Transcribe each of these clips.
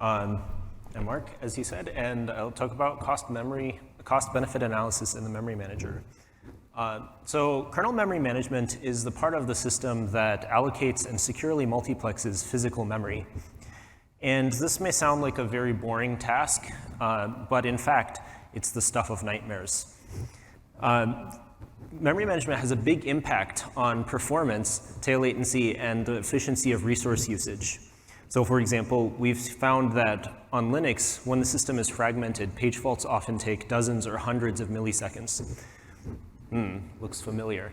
I'm Mark, as he said, and I'll talk about cost-benefit analysis in the memory manager. So kernel memory management is the part of the system that allocates and securely multiplexes physical memory. And this may sound like a very boring task, but in fact, it's the stuff of nightmares. Memory management has a big impact on performance, tail latency, and the efficiency of resource usage. So for example, we've found that on Linux, when the system is fragmented, page faults often take dozens or hundreds of milliseconds. Looks familiar.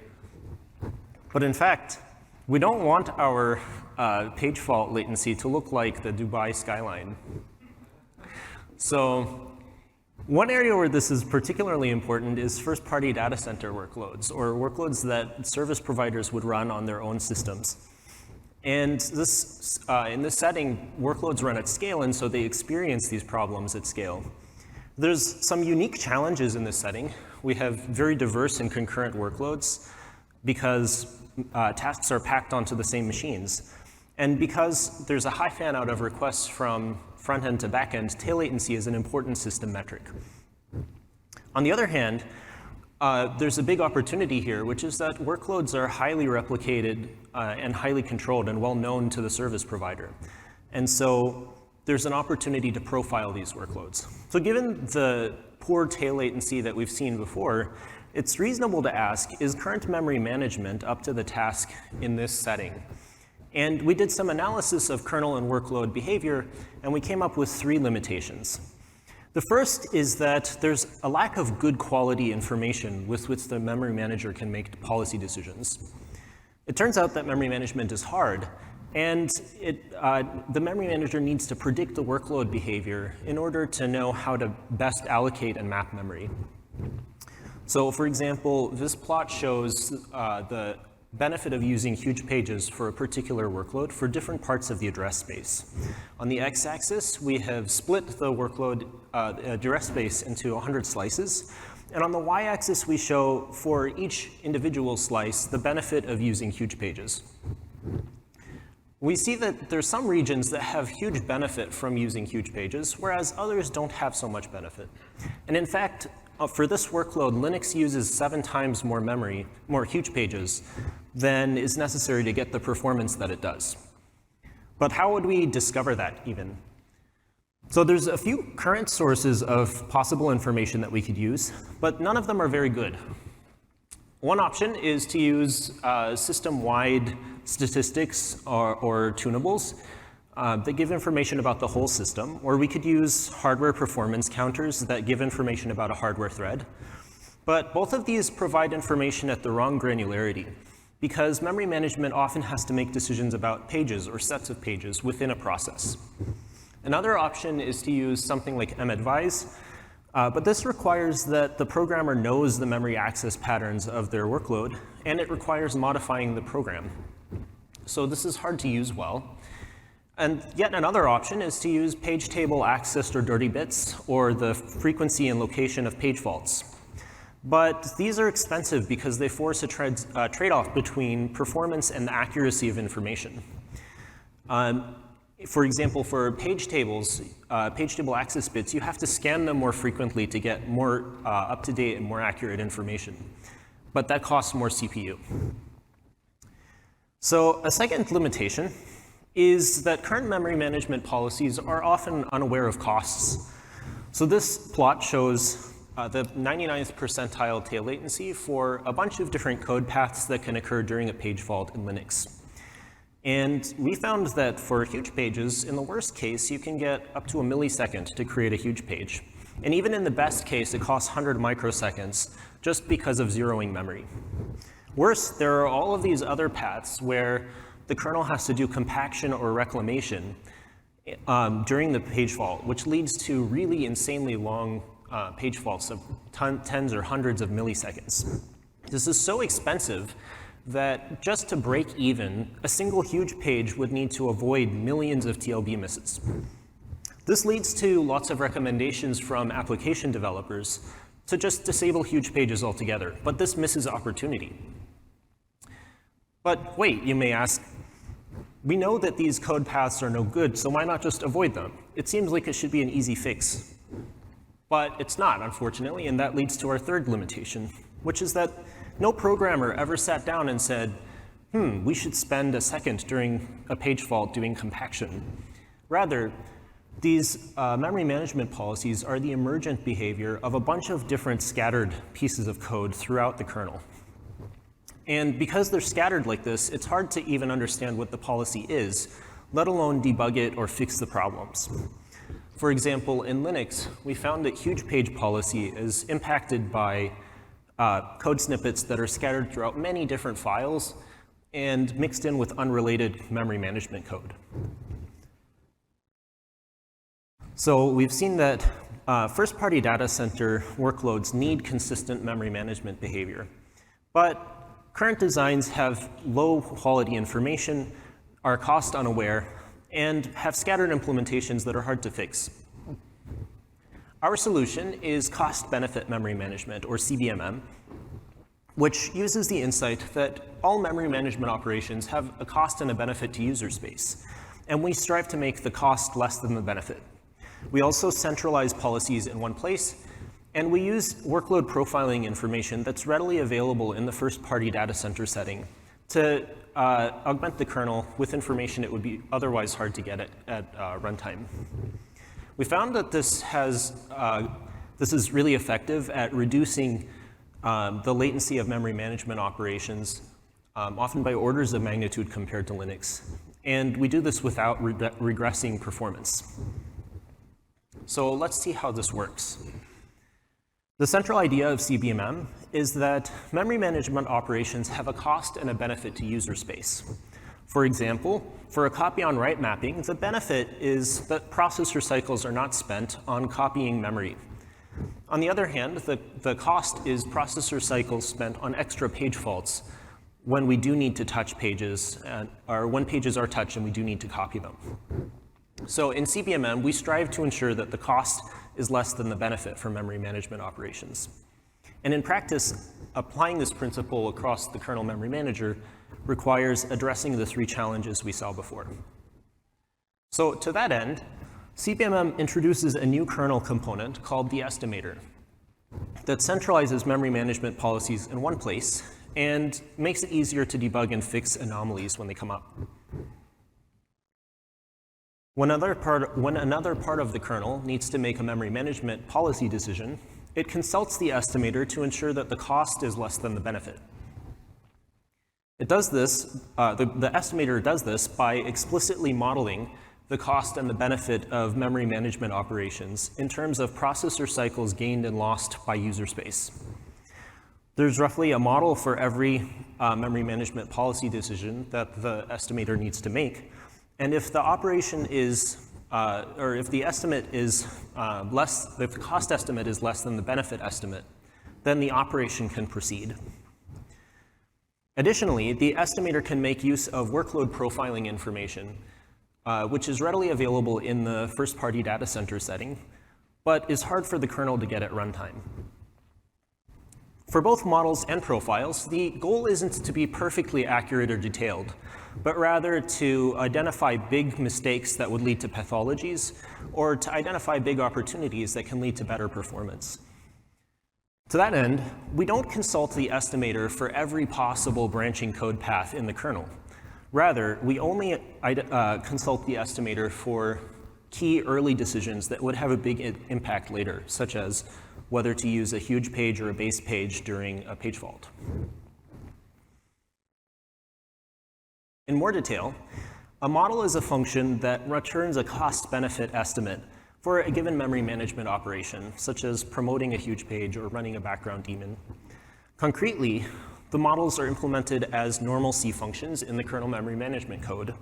But in fact, we don't want our page fault latency to look like the Dubai skyline. So one area where this is particularly important is first-party data center workloads, or workloads that service providers would run on their own systems. And this, in this setting, workloads run at scale, and so they experience these problems at scale. There's some unique challenges in this setting. We have very diverse and concurrent workloads because tasks are packed onto the same machines. And because there's a high fan out of requests from front end to back end, tail latency is an important system metric. On the other hand, there's a big opportunity here, which is that workloads are highly replicated and highly controlled and well known to the service provider. And so there's an opportunity to profile these workloads. So given the poor tail latency that we've seen before, it's reasonable to ask, is current memory management up to the task in this setting? And we did some analysis of kernel and workload behavior, and we came up with 3 limitations. The first is that there's a lack of good quality information with which the memory manager can make policy decisions. It turns out that memory management is hard, and the memory manager needs to predict the workload behavior in order to know how to best allocate and map memory. So for example, this plot shows the benefit of using huge pages for a particular workload for different parts of the address space. On the x-axis, we have split the workload address space into 100 slices. And on the y-axis, we show for each individual slice the benefit of using huge pages. We see that there's some regions that have huge benefit from using huge pages, whereas others don't have so much benefit. And in fact, for this workload, Linux uses 7 times more memory, more huge pages, than is necessary to get the performance that it does. But how would we discover that even? So there's a few current sources of possible information that we could use, but none of them are very good. One option is to use system-wide statistics or tunables that give information about the whole system, or we could use hardware performance counters that give information about a hardware thread. But both of these provide information at the wrong granularity, because memory management often has to make decisions about pages or sets of pages within a process. Another option is to use something like madvise, but this requires that the programmer knows the memory access patterns of their workload, and it requires modifying the program. So this is hard to use well. And yet another option is to use page table accessed or dirty bits, or the frequency and location of page faults. But these are expensive because they force a trade-off between performance and the accuracy of information. For example, for page tables, page table access bits, you have to scan them more frequently to get more up-to-date and more accurate information. But that costs more CPU. So a second limitation is that current memory management policies are often unaware of costs. So this plot shows the 99th percentile tail latency for a bunch of different code paths that can occur during a page fault in Linux. And we found that for huge pages, in the worst case, you can get up to a millisecond to create a huge page. And even in the best case, it costs 100 microseconds just because of zeroing memory. Worse, there are all of these other paths where the kernel has to do compaction or reclamation during the page fault, which leads to really insanely long page faults of tens or hundreds of milliseconds. This is so expensive that just to break even, a single huge page would need to avoid millions of TLB misses. This leads to lots of recommendations from application developers to just disable huge pages altogether, but this misses opportunity. But wait, you may ask, We know that these code paths are no good, so why not just avoid them? It seems like it should be an easy fix. But it's not, unfortunately, and that leads to our third limitation, which is that no programmer ever sat down and said, we should spend a second during a page fault doing compaction. Rather, these memory management policies are the emergent behavior of a bunch of different scattered pieces of code throughout the kernel. And because they're scattered like this, it's hard to even understand what the policy is, let alone debug it or fix the problems. For example, in Linux, we found that huge page policy is impacted by code snippets that are scattered throughout many different files and mixed in with unrelated memory management code. So we've seen that first-party data center workloads need consistent memory management behavior. But current designs have low-quality information, are cost-unaware, and have scattered implementations that are hard to fix. Our solution is cost-benefit memory management, or CBMM, which uses the insight that all memory management operations have a cost and a benefit to user space, and we strive to make the cost less than the benefit. We also centralize policies in one place, and we use workload profiling information that's readily available in the first-party data center setting to augment the kernel with information it would be otherwise hard to get at runtime. We found that this is really effective at reducing the latency of memory management operations, often by orders of magnitude compared to Linux. And we do this without regressing performance. So let's see how this works. The central idea of CBMM is that memory management operations have a cost and a benefit to user space. For example, for a copy-on-write mapping, the benefit is that processor cycles are not spent on copying memory. On the other hand, the cost is processor cycles spent on extra page faults when we do need to touch pages, or when pages are touched and we do need to copy them. So in CBMM, we strive to ensure that the cost is less than the benefit for memory management operations. And in practice, applying this principle across the kernel memory manager requires addressing the three challenges we saw before. So to that end, CBMM introduces a new kernel component called the estimator that centralizes memory management policies in one place and makes it easier to debug and fix anomalies when they come up. When another part of the kernel needs to make a memory management policy decision, it consults the estimator to ensure that the cost is less than the benefit. It does this, the estimator does this by explicitly modeling the cost and the benefit of memory management operations in terms of processor cycles gained and lost by user space. There's roughly a model for every memory management policy decision that the estimator needs to make. And if the operation is, or if the estimate is if the cost estimate is less than the benefit estimate, then the operation can proceed. Additionally, the estimator can make use of workload profiling information, which is readily available in the first-party data center setting, but is hard for the kernel to get at runtime. For both models and profiles, the goal isn't to be perfectly accurate or detailed, but rather to identify big mistakes that would lead to pathologies, or to identify big opportunities that can lead to better performance. To that end, we don't consult the estimator for every possible branching code path in the kernel. Rather, we only consult the estimator for key early decisions that would have a big impact later, such as whether to use a huge page or a base page during a page fault. In more detail, a model is a function that returns a cost-benefit estimate for a given memory management operation, such as promoting a huge page or running a background daemon. Concretely, the models are implemented as normal C functions in the kernel memory management code.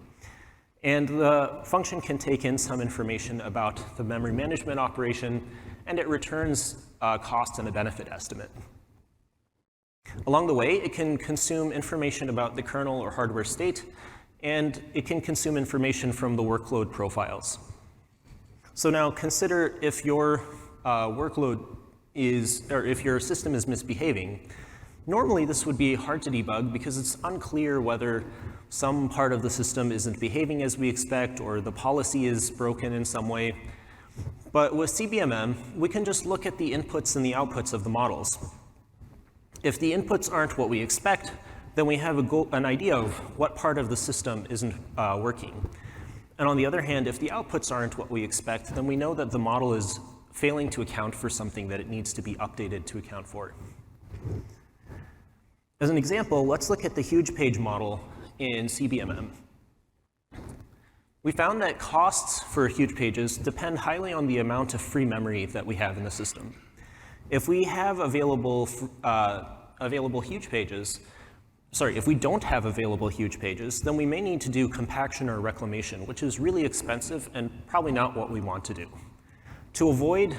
And the function can take in some information about the memory management operation, and it returns a cost and a benefit estimate. Along the way, it can consume information about the kernel or hardware state, and it can consume information from the workload profiles. So now consider if your workload is, or if your system is misbehaving, Normally, this would be hard to debug because it's unclear whether some part of the system isn't behaving as we expect or the policy is broken in some way. But with CBMM, we can just look at the inputs and the outputs of the models. If the inputs aren't what we expect, then we have an idea of what part of the system isn't working. And on the other hand, if the outputs aren't what we expect, then we know that the model is failing to account for something that it needs to be updated to account for. As an example, let's look at the huge page model in CBMM. We found that costs for huge pages depend highly on the amount of free memory that we have in the system. If we have available huge pages, if we don't have available huge pages, then we may need to do compaction or reclamation, which is really expensive and probably not what we want to do. To avoid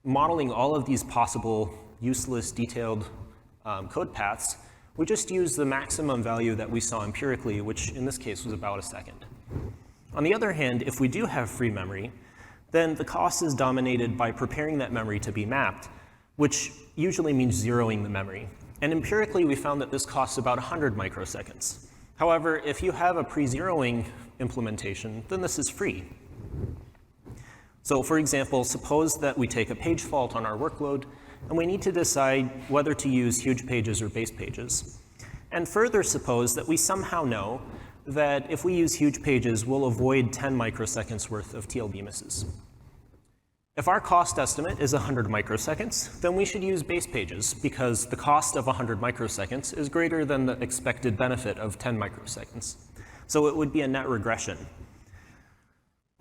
modeling all of these possible useless detailed code paths, we just use the maximum value that we saw empirically, which in this case was about a second. On the other hand, if we do have free memory, then the cost is dominated by preparing that memory to be mapped, which usually means zeroing the memory. And empirically, we found that this costs about 100 microseconds. However, if you have a pre-zeroing implementation, then this is free. So for example, suppose that we take a page fault on our workload, and we need to decide whether to use huge pages or base pages. And further suppose that we somehow know that if we use huge pages, we'll avoid 10 microseconds worth of TLB misses. If our cost estimate is 100 microseconds, then we should use base pages because the cost of 100 microseconds is greater than the expected benefit of 10 microseconds. So it would be a net regression.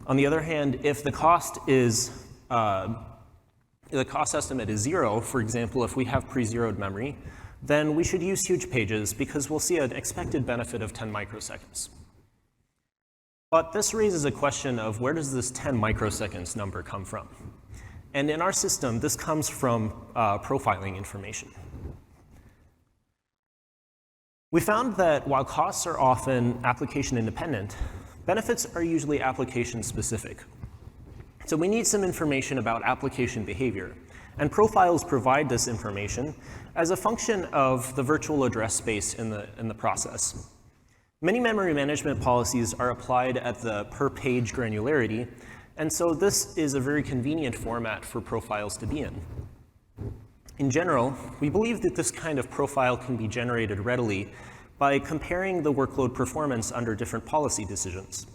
On the other hand, if the cost estimate is 0, for example, if we have pre-zeroed memory, then we should use huge pages because we'll see an expected benefit of 10 microseconds. But this raises a question of where does this 10 microseconds number come from? And in our system, this comes from profiling information. We found that while costs are often application independent, benefits are usually application specific. So we need some information about application behavior. And profiles provide this information as a function of the virtual address space in the process. Many memory management policies are applied at the per page granularity, and so this is a very convenient format for profiles to be in. In general, we believe that this kind of profile can be generated readily by comparing the workload performance under different policy decisions.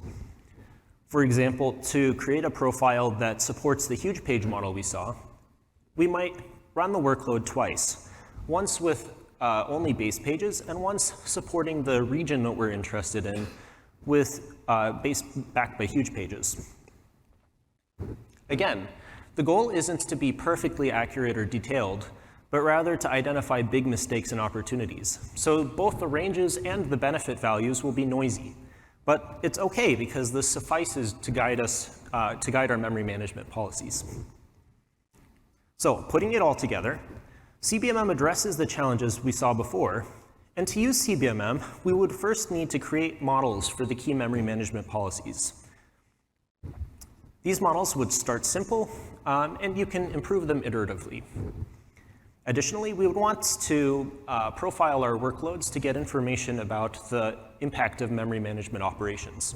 For example, to create a profile that supports the huge page model we saw, we might run the workload twice, once with only base pages, and once supporting the region that we're interested in with backed by huge pages. Again, the goal isn't to be perfectly accurate or detailed, but rather to identify big mistakes and opportunities. So both the ranges and the benefit values will be noisy. But it's OK, because this suffices to guide our memory management policies. So putting it all together, CBMM addresses the challenges we saw before. And to use CBMM, we would first need to create models for the key memory management policies. These models would start simple, and you can improve them iteratively. Additionally, we would want to profile our workloads to get information about the impact of memory management operations.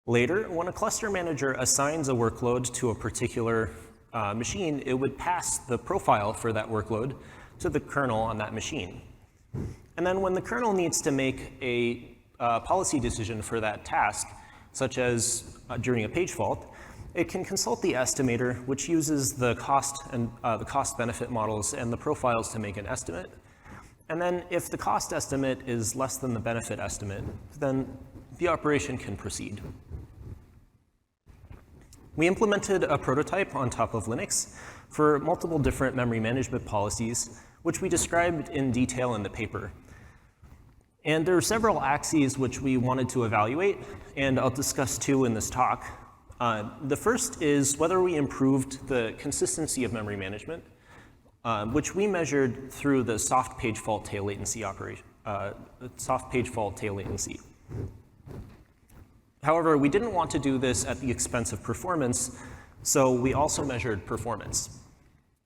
Later, when a cluster manager assigns a workload to a particular machine, it would pass the profile for that workload to the kernel on that machine. And then when the kernel needs to make a policy decision for that task, such as during a page fault, it can consult the estimator, which uses the cost and the cost-benefit models and the profiles to make an estimate. And then if the cost estimate is less than the benefit estimate, then the operation can proceed. We implemented a prototype on top of Linux for multiple different memory management policies, which we described in detail in the paper. And there are several axes which we wanted to evaluate, and I'll discuss two in this talk. The first is whether we improved the consistency of memory management, which we measured through the soft page fault tail latency operation, soft page fault tail latency. However, we didn't want to do this at the expense of performance, so we also measured performance.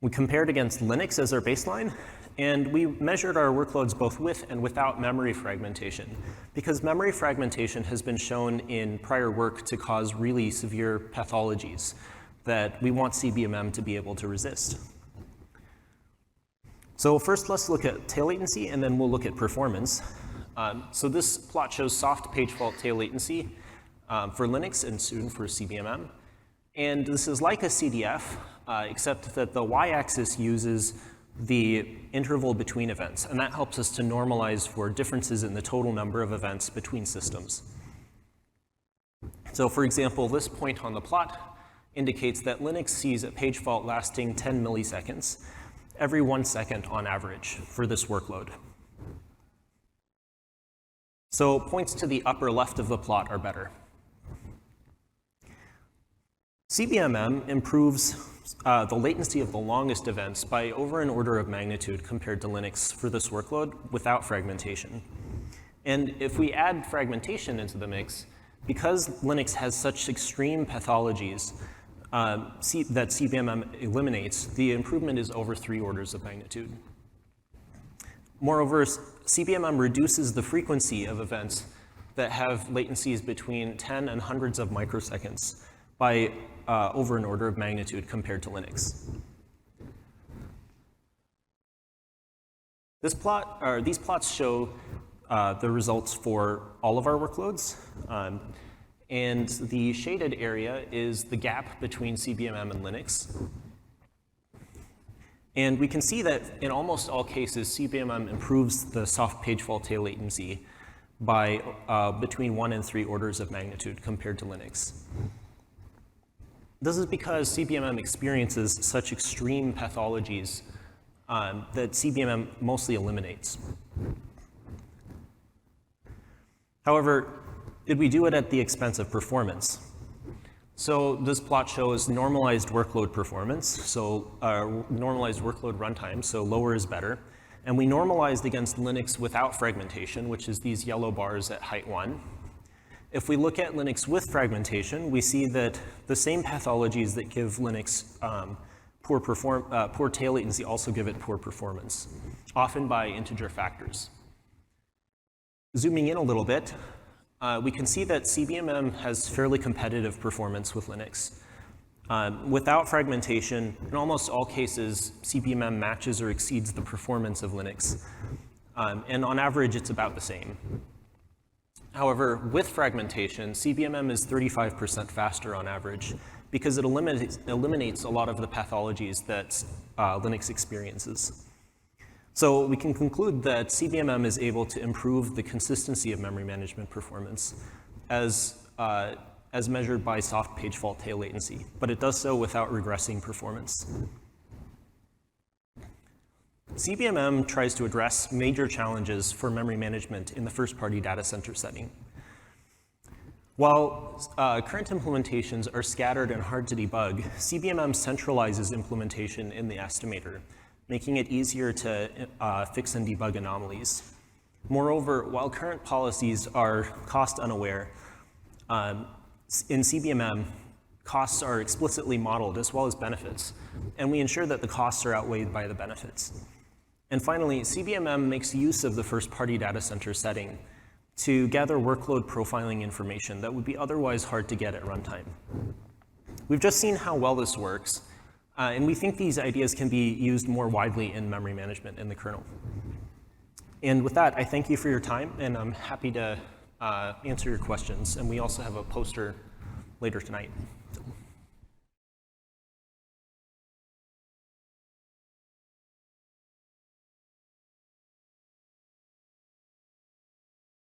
We compared against Linux as our baseline, and we measured our workloads both with and without memory fragmentation, because memory fragmentation has been shown in prior work to cause really severe pathologies that we want CBMM to be able to resist. So first, let's look at tail latency, and then we'll look at performance. So this plot shows soft page fault tail latency for Linux and soon for CBMM. And this is like a CDF, except that the y-axis uses the interval between events, and that helps us to normalize for differences in the total number of events between systems. So for example, this point on the plot indicates that Linux sees a page fault lasting 10 milliseconds every 1 second on average for this workload. So points to the upper left of the plot are better. CBMM improves the latency of the longest events by over an order of magnitude compared to Linux for this workload without fragmentation. And if we add fragmentation into the mix, because Linux has such extreme pathologies that CBMM eliminates, the improvement is over 3 orders of magnitude. Moreover, CBMM reduces the frequency of events that have latencies between 10 and hundreds of microseconds by over an order of magnitude compared to Linux. These plots show the results for all of our workloads. And the shaded area is the gap between CBMM and Linux. And we can see that in almost all cases, CBMM improves the soft page fault tail latency by between 1 and 3 orders of magnitude compared to Linux. This is because CBMM experiences such extreme pathologies that CBMM mostly eliminates. However, did we do it at the expense of performance? So this plot shows normalized workload performance, so normalized workload runtime, so lower is better. And we normalized against Linux without fragmentation, which is these yellow bars at height 1. If we look at Linux with fragmentation, we see that the same pathologies that give Linux poor tail latency also give it poor performance, often by integer factors. Zooming in a little bit, we can see that CBMM has fairly competitive performance with Linux. Without fragmentation, in almost all cases, CBMM matches or exceeds the performance of Linux. And on average, it's about the same. However, with fragmentation, CBMM is 35% faster on average because it eliminates a lot of the pathologies that Linux experiences. So we can conclude that CBMM is able to improve the consistency of memory management performance as measured by soft page fault tail latency, but it does so without regressing performance. CBMM tries to address major challenges for memory management in the first-party data center setting. While current implementations are scattered and hard to debug, CBMM centralizes implementation in the estimator, making it easier to fix and debug anomalies. Moreover, while current policies are cost-unaware, in CBMM, costs are explicitly modeled as well as benefits, and we ensure that the costs are outweighed by the benefits. And finally, CBMM makes use of the first-party data center setting to gather workload profiling information that would be otherwise hard to get at runtime. We've just seen how well this works, and we think these ideas can be used more widely in memory management in the kernel. And with that, I thank you for your time, and I'm happy to answer your questions. And we also have a poster later tonight.